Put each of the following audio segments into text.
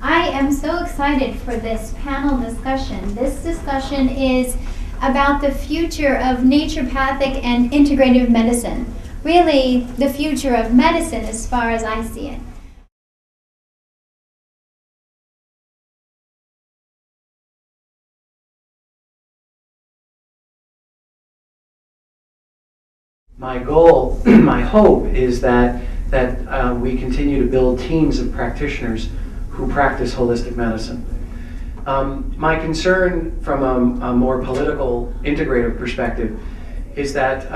I am so excited for this panel discussion. This discussion is about the future of naturopathic and integrative medicine. Really, the future of medicine as far as I see it. My goal, my hope is that we continue to build teams of practitioners who practice holistic medicine. My concern from a more political, integrative perspective is that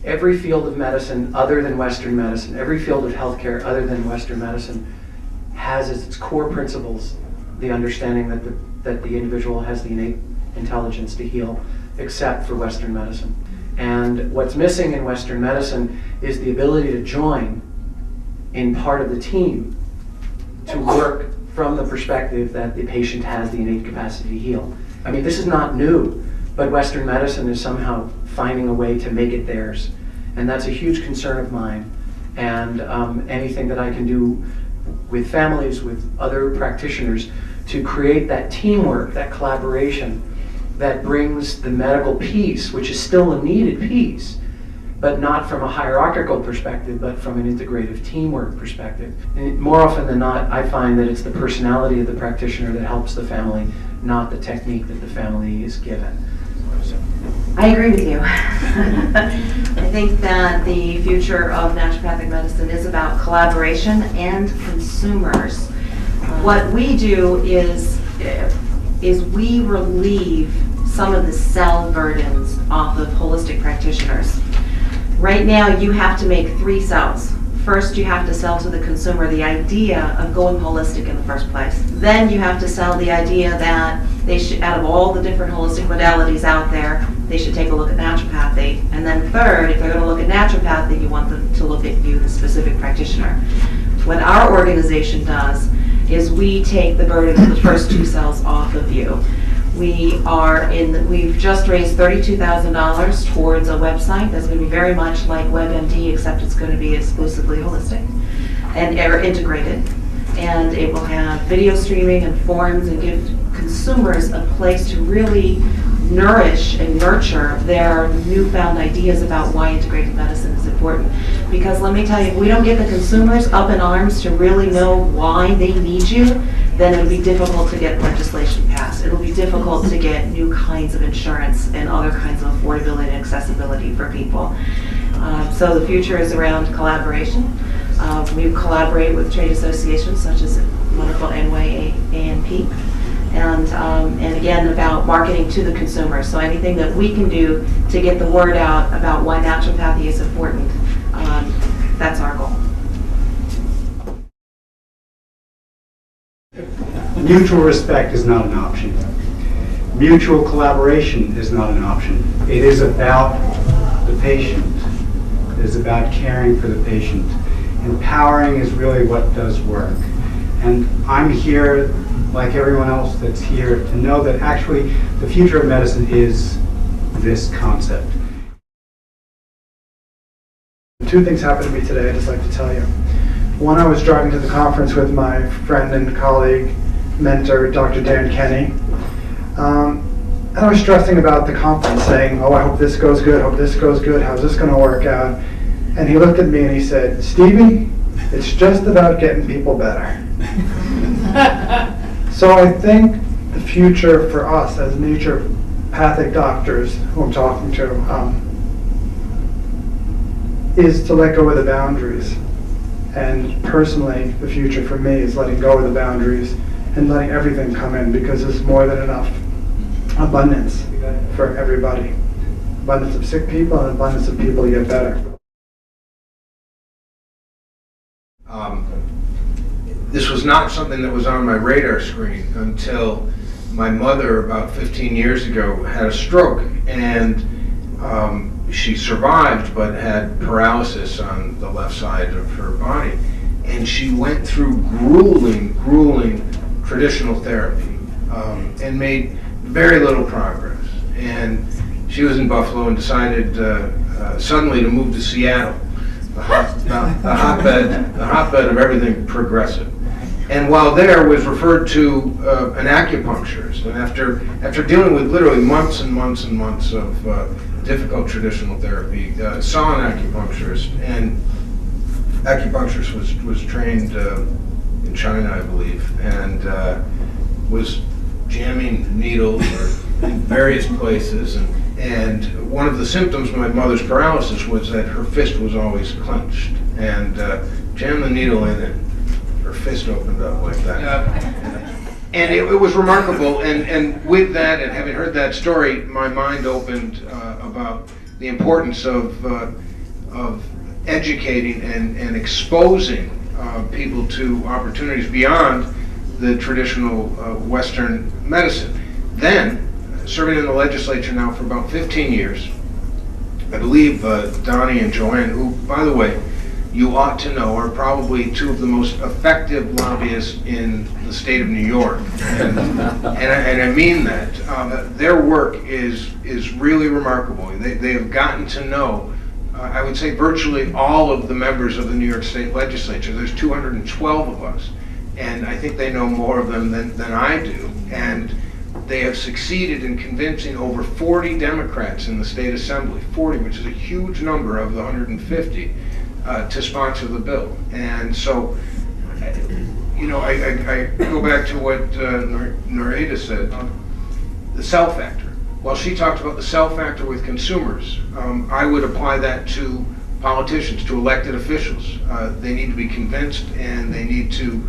every field of medicine other than Western medicine, every field of healthcare other than Western medicine has as its core principles the understanding that the individual has the innate intelligence to heal, except for Western medicine. And what's missing in Western medicine is the ability to join in part of the team to work from the perspective that the patient has the innate capacity to heal. I mean, this is not new, but Western medicine is somehow finding a way to make it theirs. And that's a huge concern of mine. And anything that I can do with families, with other practitioners, to create that teamwork, that collaboration, that brings the medical piece, which is still a needed piece, but not from a hierarchical perspective, but from an integrative teamwork perspective. And more often than not, I find that it's the personality of the practitioner that helps the family, not the technique that the family is given. I agree with you. I think that the future of naturopathic medicine is about collaboration and consumers. What we do is we relieve some of the cell burdens off of holistic practitioners. Right now, you have to make 3 cells. First, you have to sell to the consumer the idea of going holistic in the first place. Then you have to sell the idea that they should, out of all the different holistic modalities out there, they should take a look at naturopathy. And then third, if they're going to look at naturopathy, you want them to look at you, the specific practitioner. What our organization does is we take the burden of the first 2 cells off of you. We've just raised $32,000 towards a website that's going to be very much like WebMD, except it's going to be exclusively holistic and integrated. And it will have video streaming and forums and give consumers a place to really nourish and nurture their newfound ideas about why integrative medicine is important. Because let me tell you, if we don't get the consumers up in arms to really know why they need you, then it'll be difficult to get legislation passed. It'll be difficult to get new kinds of insurance and other kinds of affordability and accessibility for people. So the future is around collaboration. We collaborate with trade associations such as wonderful NYANP. And again, about marketing to the consumer. So anything that we can do to get the word out about why naturopathy is important, that's our goal. Mutual respect is not an option. Mutual collaboration is not an option. It is about the patient. It is about caring for the patient. Empowering is really what does work. And I'm here, like everyone else that's here, to know that actually the future of medicine is this concept. 2 things happened to me today I'd just like to tell you. One, I was driving to the conference with my friend and colleague, mentor, Dr. Dan Kenny. And I was stressing about the conference, saying, oh, I hope this goes good, hope this goes good, how's this going to work out? And he looked at me and he said, Stevie, it's just about getting people better. So I think the future for us as naturopathic doctors who I'm talking to is to let go of the boundaries. And personally, the future for me is letting go of the boundaries and letting everything come in, because there's more than enough abundance for everybody. Abundance of sick people and abundance of people to get better. This was not something that was on my radar screen until my mother, about 15 years ago, had a stroke, and she survived but had paralysis on the left side of her body. And she went through grueling traditional therapy and made very little progress. And she was in Buffalo and decided suddenly to move to Seattle, the hotbed of everything progressive. and while there was referred to an acupuncturist. And after dealing with literally months and months and months of difficult traditional therapy, saw an acupuncturist, and acupuncturist was trained in China, I believe, and was jamming needles in various places. And one of the symptoms of my mother's paralysis was that her fist was always clenched. And jammed the needle in it, her fist opened up like that. And it was remarkable. And with that, and having heard that story, my mind opened about the importance of educating and exposing people to opportunities beyond the traditional Western medicine. Then, serving in the legislature now for about 15 years, I believe Donnie and Joanne, who, by the way, you ought to know are probably two of the most effective lobbyists in the state of New York. And I mean that. Their work is really remarkable. They have gotten to know, I would say, virtually all of the members of the New York State Legislature. There's 212 of us, and I think they know more of them than I do. And they have succeeded in convincing over 40 Democrats in the state assembly, 40, which is a huge number of the 150, to sponsor the bill. And so, you know, I go back to what Nareda said, the sell factor. While she talked about the sell factor with consumers, I would apply that to politicians, to elected officials. They need to be convinced, and they need to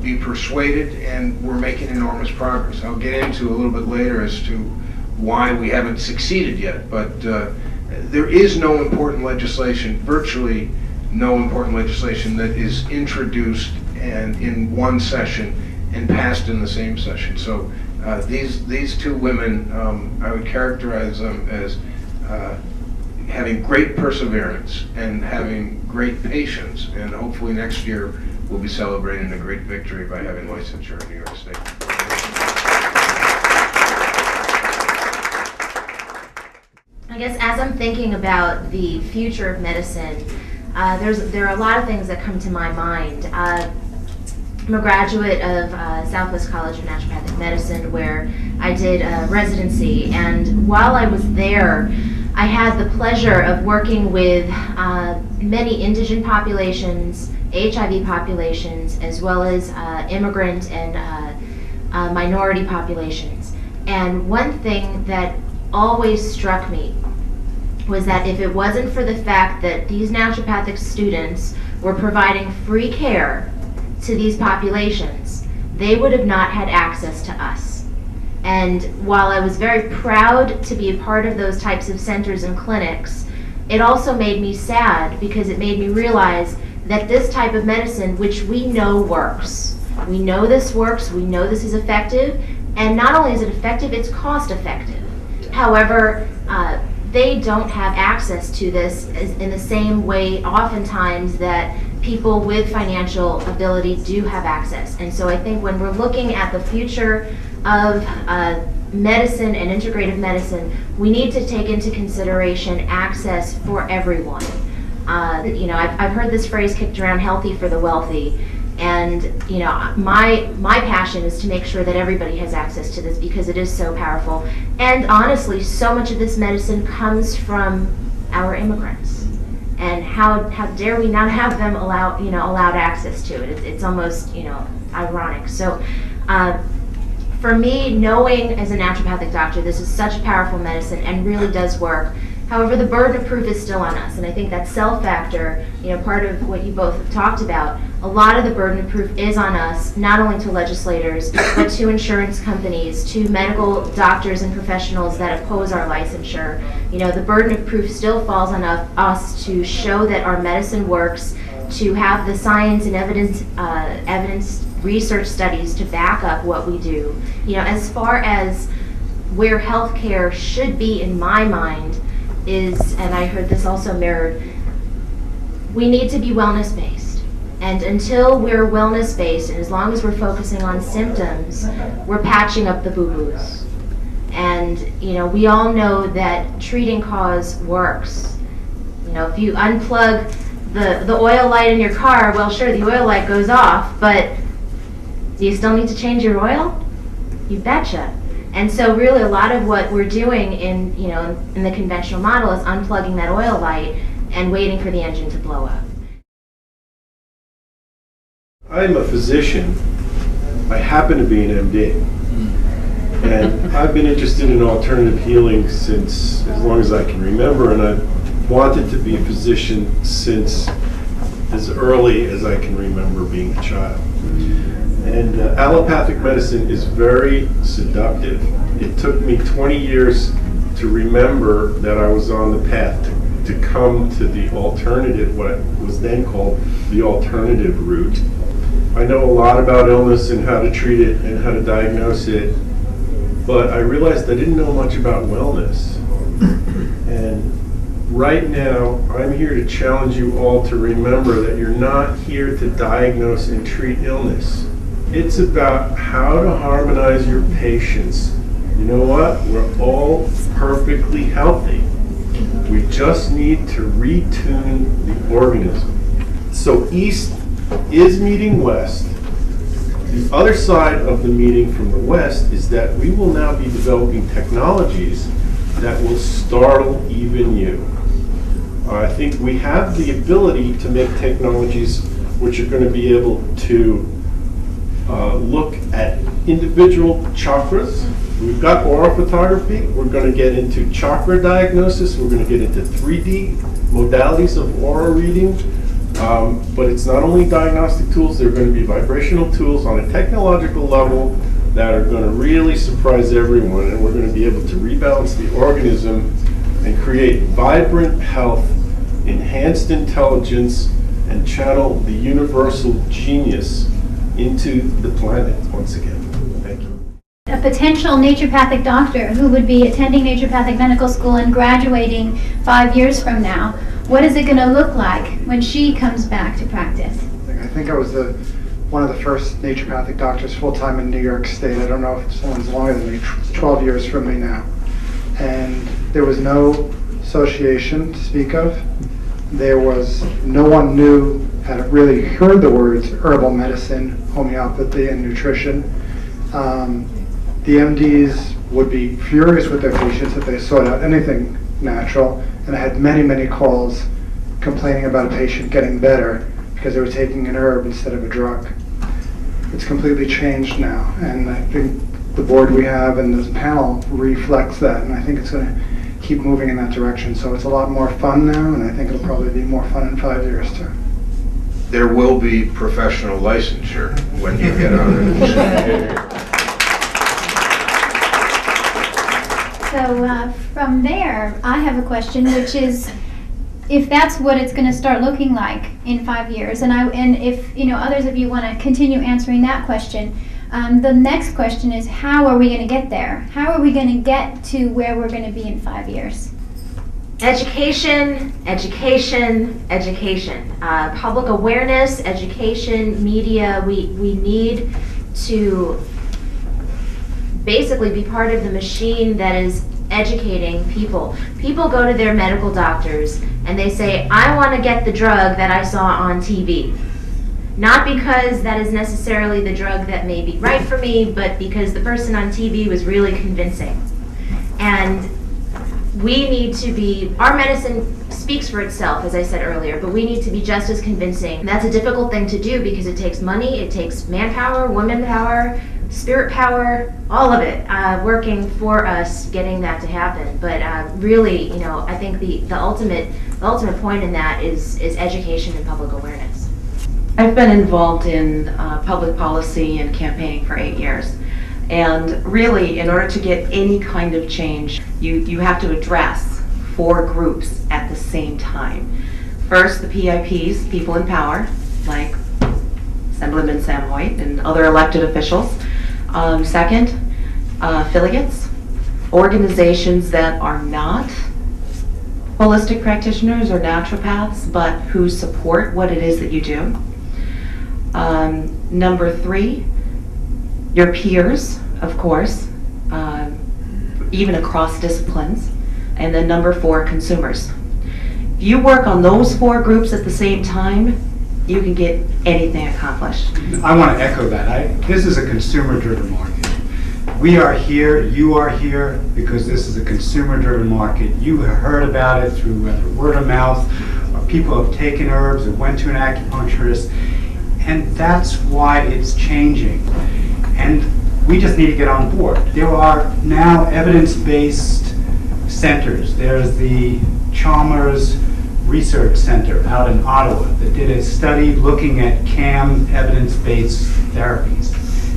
be persuaded, and we're making enormous progress. I'll get into a little bit later as to why we haven't succeeded yet, but there is no important legislation, virtually no important legislation, that is introduced and in one session and passed in the same session. So these two women, I would characterize them as having great perseverance and having great patience, and hopefully next year we'll be celebrating a great victory by having licensure in New York State. I guess as I'm thinking about the future of medicine, there are a lot of things that come to my mind. I'm a graduate of Southwest College of Naturopathic Medicine, where I did a residency, and while I was there, I had the pleasure of working with many indigent populations, HIV populations, as well as immigrant and minority populations. And one thing that always struck me was that if it wasn't for the fact that these naturopathic students were providing free care to these populations, they would have not had access to us. And while I was very proud to be a part of those types of centers and clinics, it also made me sad, because it made me realize that this type of medicine, which we know works, we know this works, we know this is effective, and not only is it effective, it's cost effective. However, they don't have access to this in the same way oftentimes that people with financial ability do have access. And so I think when we're looking at the future of medicine and integrative medicine, we need to take into consideration access for everyone. You know, I've heard this phrase kicked around, healthy for the wealthy. And you know, my passion is to make sure that everybody has access to this, because it is so powerful. And honestly, so much of this medicine comes from our immigrants. And how dare we not have them allowed access to it? It's almost, you know, ironic. So for me, knowing as a naturopathic doctor, this is such a powerful medicine and really does work. However, the burden of proof is still on us, and I think that sell factor, you know, part of what you both have talked about, a lot of the burden of proof is on us, not only to legislators, but to insurance companies, to medical doctors and professionals that oppose our licensure. You know, the burden of proof still falls on us to show that our medicine works, to have the science and evidence research studies to back up what we do. You know, as far as where healthcare should be, in my mind, is, and I heard this also mirrored, we need to be wellness-based. And until we're wellness-based, and as long as we're focusing on symptoms, we're patching up the boo-boos. And, you know, we all know that treating cause works. You know, if you unplug the oil light in your car, well, sure, the oil light goes off, but Do you still need to change your oil? You betcha. And so really a lot of what we're doing in, in the conventional model is unplugging that oil light and waiting for the engine to blow up. I'm a physician. I happen to be an MD. And I've been interested in alternative healing since as long as I can remember, and I've wanted to be a physician since as early as I can remember being a child. And allopathic medicine is very seductive. It took me 20 years to remember that I was on the path to come to the alternative, what was then called the alternative route. I know a lot about illness and how to treat it and how to diagnose it, but I realized I didn't know much about wellness. And right now, I'm here to challenge you all to remember that you're not here to diagnose and treat illness. It's about how to harmonize your patients. You know what? We're all perfectly healthy. We just need to retune the organism. So East is meeting West. The other side of the meeting from the West is that we will now be developing technologies that will startle even you. I think we have the ability to make technologies which are going to be able to look at individual chakras. We've got aura photography. We're going to get into chakra diagnosis. We're going to get into 3D modalities of aura reading. But it's not only diagnostic tools, they're going to be vibrational tools on a technological level that are going to really surprise everyone, and we're going to be able to rebalance the organism and create vibrant health, enhanced intelligence, and channel the universal genius into the planet once again. Thank you. A potential naturopathic doctor who would be attending naturopathic medical school and graduating 5 years from now, what is it going to look like when she comes back to practice? I think I was one of the first naturopathic doctors full-time in New York State. I don't know if someone's longer than me, 12 years from me now. And there was no association to speak of. There was no one had really heard the words herbal medicine, homeopathy, and nutrition. The MDs would be furious with their patients if they sought out anything natural, and I had many, many calls complaining about a patient getting better because they were taking an herb instead of a drug. It's completely changed now, and I think the board we have and this panel reflects that, and I think it's going to keep moving in that direction. So it's a lot more fun now, and I think it'll probably be more fun in 5 years too. There will be professional licensure when you get on it. So from there, I have a question, which is, if that's what it's going to start looking like in 5 years, and if others of you want to continue answering that question, the next question is, how are we going to get there? How are we going to get to where we're going to be in 5 years? Education, education, education. Public awareness, education, media. We need to basically be part of the machine that is educating people. People go to their medical doctors and they say, I want to get the drug that I saw on TV. Not because that is necessarily the drug that may be right for me, but because the person on TV was really convincing. And we need to be, our medicine speaks for itself, as I said earlier, but we need to be just as convincing. And that's a difficult thing to do because it takes money, it takes manpower, woman power, spirit power, all of it working for us, getting that to happen. But really, I think the ultimate point in that is education and public awareness. I've been involved in public policy and campaigning for 8 years. And really, in order to get any kind of change, you have to address 4 groups at the same time. First, the PIPs, people in power, like Assemblyman Sam Hoyt and other elected officials. Second, affiliates, organizations that are not holistic practitioners or naturopaths, but who support what it is that you do. Number 3, your peers, of course, even across disciplines. And then number 4, consumers. If you work on those 4 groups at the same time, you can get anything accomplished. I want to echo that. This is a consumer-driven market. We are here, you are here, because this is a consumer-driven market. You have heard about it through whether word of mouth, or people have taken herbs or went to an acupuncturist, and that's why it's changing. And we just need to get on board. There are now evidence-based centers. There's the Chalmers Research Center out in Ottawa that did a study looking at CAM evidence-based therapies.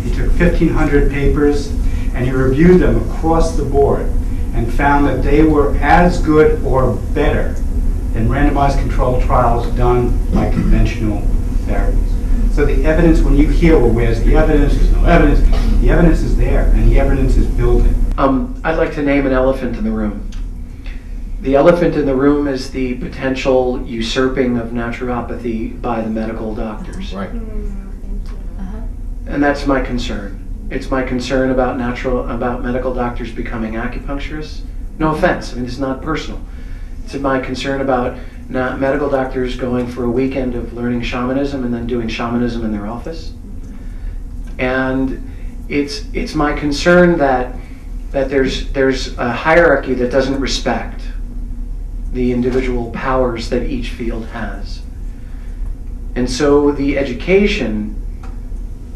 He took 1,500 papers and he reviewed them across the board and found that they were as good or better than randomized controlled trials done by conventional therapies. So the evidence, when you hear, well, where's the evidence? There's no evidence. The evidence is there, and the evidence is building. I'd like to name an elephant in the room. The elephant in the room is the potential usurping of naturopathy by the medical doctors. Right. And that's my concern. It's my concern about medical doctors becoming acupuncturists. No offense, I mean, this is not personal. It's my concern about medical doctors going for a weekend of learning shamanism and then doing shamanism in their office. And it's my concern that there's a hierarchy that doesn't respect the individual powers that each field has. And so the education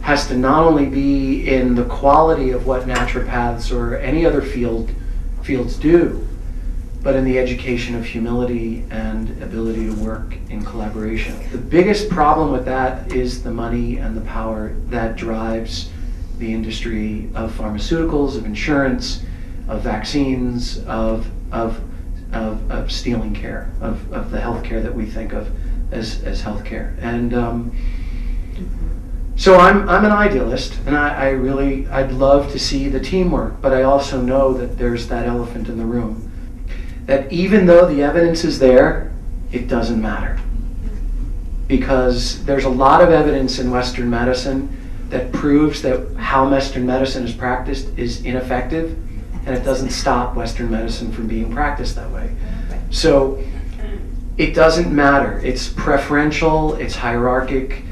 has to not only be in the quality of what naturopaths or any other fields do, but in the education of humility and ability to work in collaboration. The biggest problem with that is the money and the power that drives the industry of pharmaceuticals, of insurance, of vaccines, of stealing care, of the health care that we think of as health care. And so I'm an idealist, and I'd love to see the teamwork, but I also know that there's that elephant in the room. That even though the evidence is there, it doesn't matter. Because there's a lot of evidence in Western medicine that proves that how Western medicine is practiced is ineffective, and it doesn't stop Western medicine from being practiced that way. So it doesn't matter. It's preferential, it's hierarchic,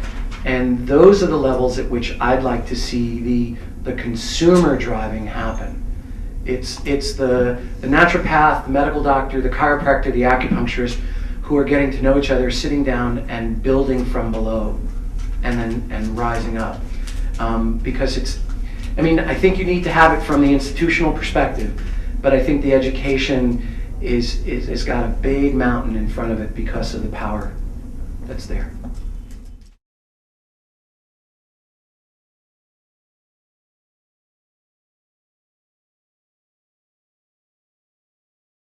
and those are the levels at which I'd like to see the consumer driving happen. It's the naturopath, the medical doctor, the chiropractor, the acupuncturist who are getting to know each other, sitting down and building from below and rising up. Because I think you need to have it from the institutional perspective, but I think the education is got a big mountain in front of it because of the power that's there.